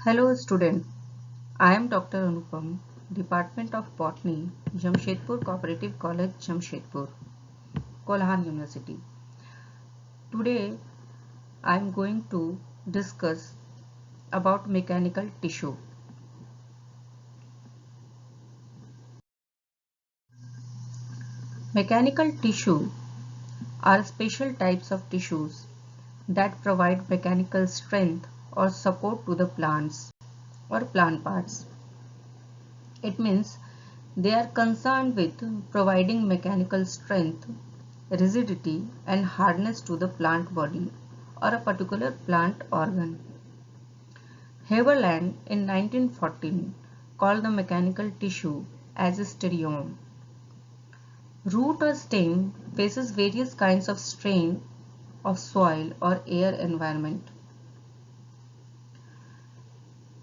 Hello student, I am Dr. Anupam, Department of Botany, Jamshedpur Cooperative College, Jamshedpur, Kolhan University. Today I am going to discuss about mechanical tissue. Mechanical tissue are special types of tissues that provide mechanical strength or support to the plants or plant parts. It means they are concerned with providing mechanical strength, rigidity and hardness to the plant body or a particular plant organ. Haberland in 1914 called the mechanical tissue as a stereome. Root or stem faces various kinds of strain of soil or air environment.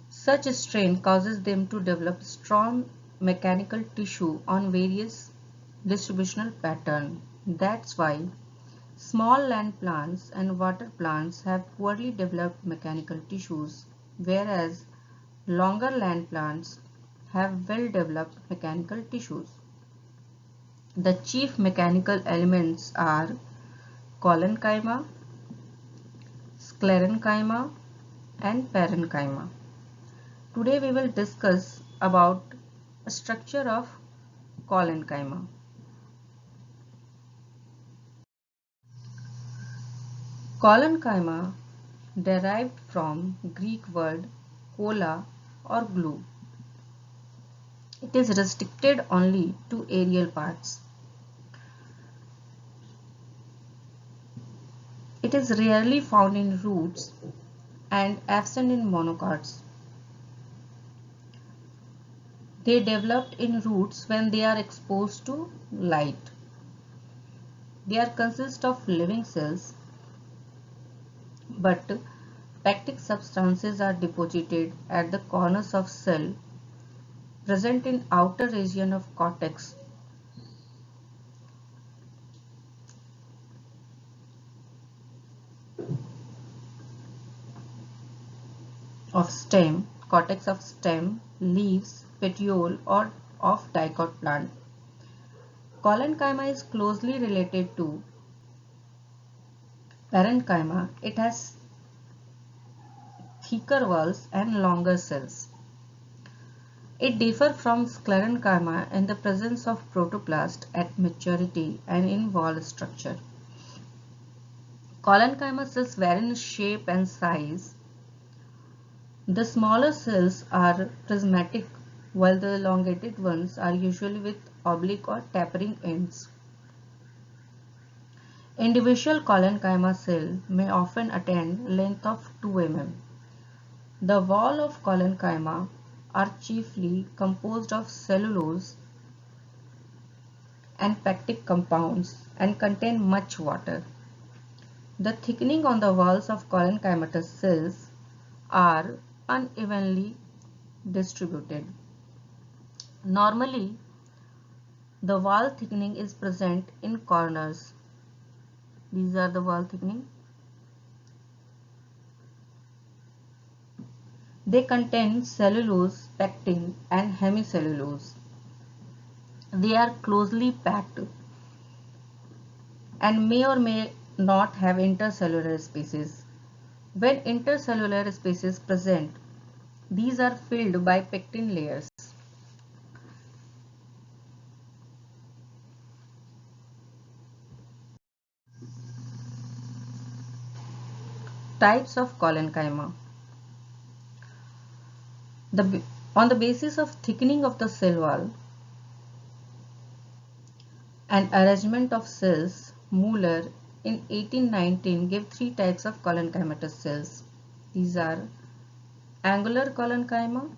Such strain causes them to develop strong mechanical tissue on various distributional pattern. That's why small land plants and water plants have poorly developed mechanical tissues, whereas longer land plants have well developed mechanical tissues. The chief mechanical elements are collenchyma, sclerenchyma and parenchyma. Today we will discuss about the structure of collenchyma. Collenchyma derived from Greek word colla or glue. It is restricted only to aerial parts. It is rarely found in roots and absent in monocots. They developed in roots when they are exposed to light. They are consist of living cells, but pectic substances are deposited at the corners of cell present in outer region of cortex of stem, leaves, petiole or of dicot plant. Collenchyma is closely related to parenchyma. It has thicker walls and longer cells. It differs from sclerenchyma in the presence of protoplast at maturity and in wall structure. Collenchyma cells vary in shape and size. The smaller cells are prismatic, while the elongated ones are usually with oblique or tapering ends. Individual collenchyma cell may often attain length of 2 mm. The wall of collenchyma are chiefly composed of cellulose and pectic compounds and contain much water. The thickening on the walls of collenchymatous cells are unevenly distributed. Normally, the wall thickening is present in corners. These are the wall thickening. They contain cellulose, pectin and hemicellulose. They are closely packed and may or may not have intercellular spaces. When intercellular spaces present, these are filled by pectin layers. Types of collenchyma. On the basis of thickening of the cell wall and arrangement of cells, Muller in 1819 gave 3 types of collenchymatous cells. These are angular collenchyma,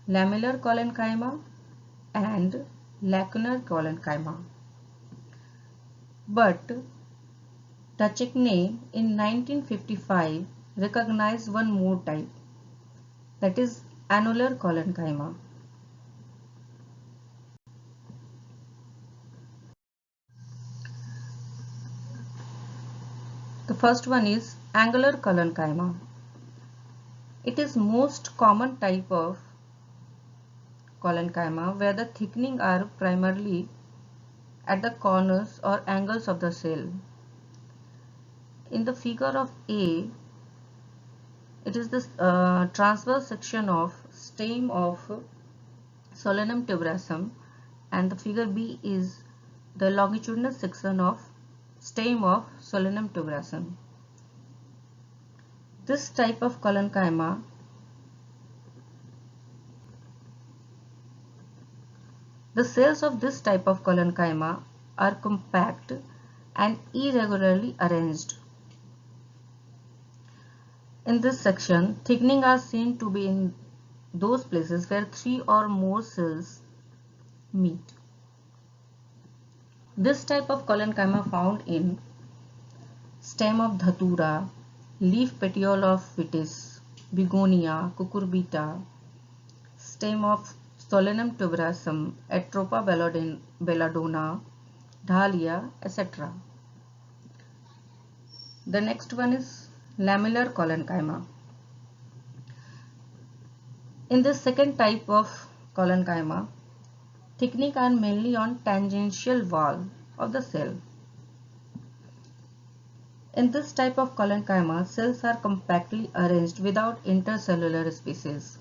lamellar collenchyma and lacunar collenchyma. But Duchesne in 1955 recognized one more type, that is annular collenchyma. The first one is angular collenchyma. It is most common type of collenchyma where the thickening are primarily at the corners or angles of the cell. In the figure of A, it is the transverse section of stem of Solanum tuberosum, and the figure B is the longitudinal section of stem of Solanum tuberosum. This type of collenchyma The cells of this type of collenchyma are compact and irregularly arranged. In this section, thickening are seen to be in those places where three or more cells meet. This type of collenchyma found in stem of Dhatura, leaf petiole of Vitis, Begonia, Cucurbita, stem of Solanum tuberosum, Atropa belladonna, Dahlia, etc. The next one is lamellar collenchyma. In this second type of collenchyma, thickening are mainly on tangential wall of the cell. In this type of collenchyma, cells are compactly arranged without intercellular spaces.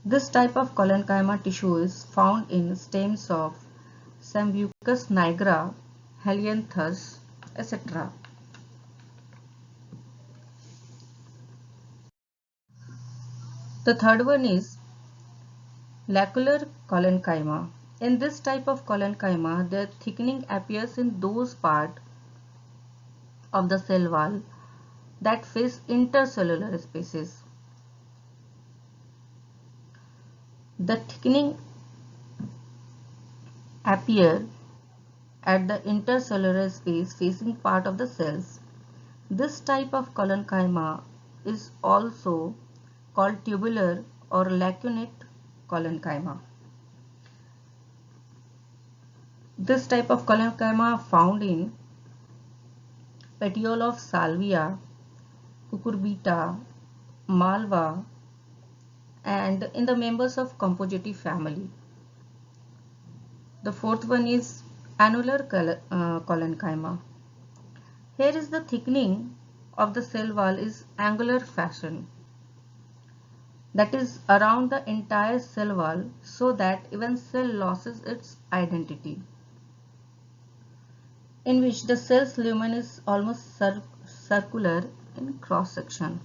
This type of collenchyma tissue is found in stems of Sambucus nigra, Helianthus, etc. The third one is lacular collenchyma. In this type of collenchyma, the thickening appears in those parts of the cell wall that face intercellular spaces. The thickening appear at the intercellular space facing part of the cells. This type of collenchyma is also called tubular or lacunate collenchyma. This type of collenchyma found in petiole of salvia, cucurbita, malva, and in the members of Compositae family. The fourth one is annular collenchyma. Here is the thickening of the cell wall is angular fashion, that is around the entire cell wall, so that even cell loses its identity, in which the cell's lumen is almost circular in cross section.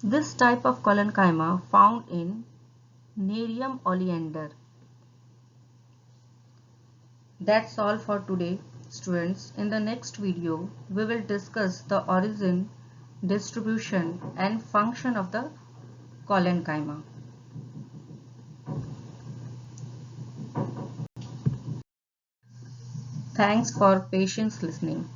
This type of collenchyma found in Nerium oleander. That's all for today, students. In the next video, we will discuss the origin, distribution and function of the collenchyma. Thanks for patience listening.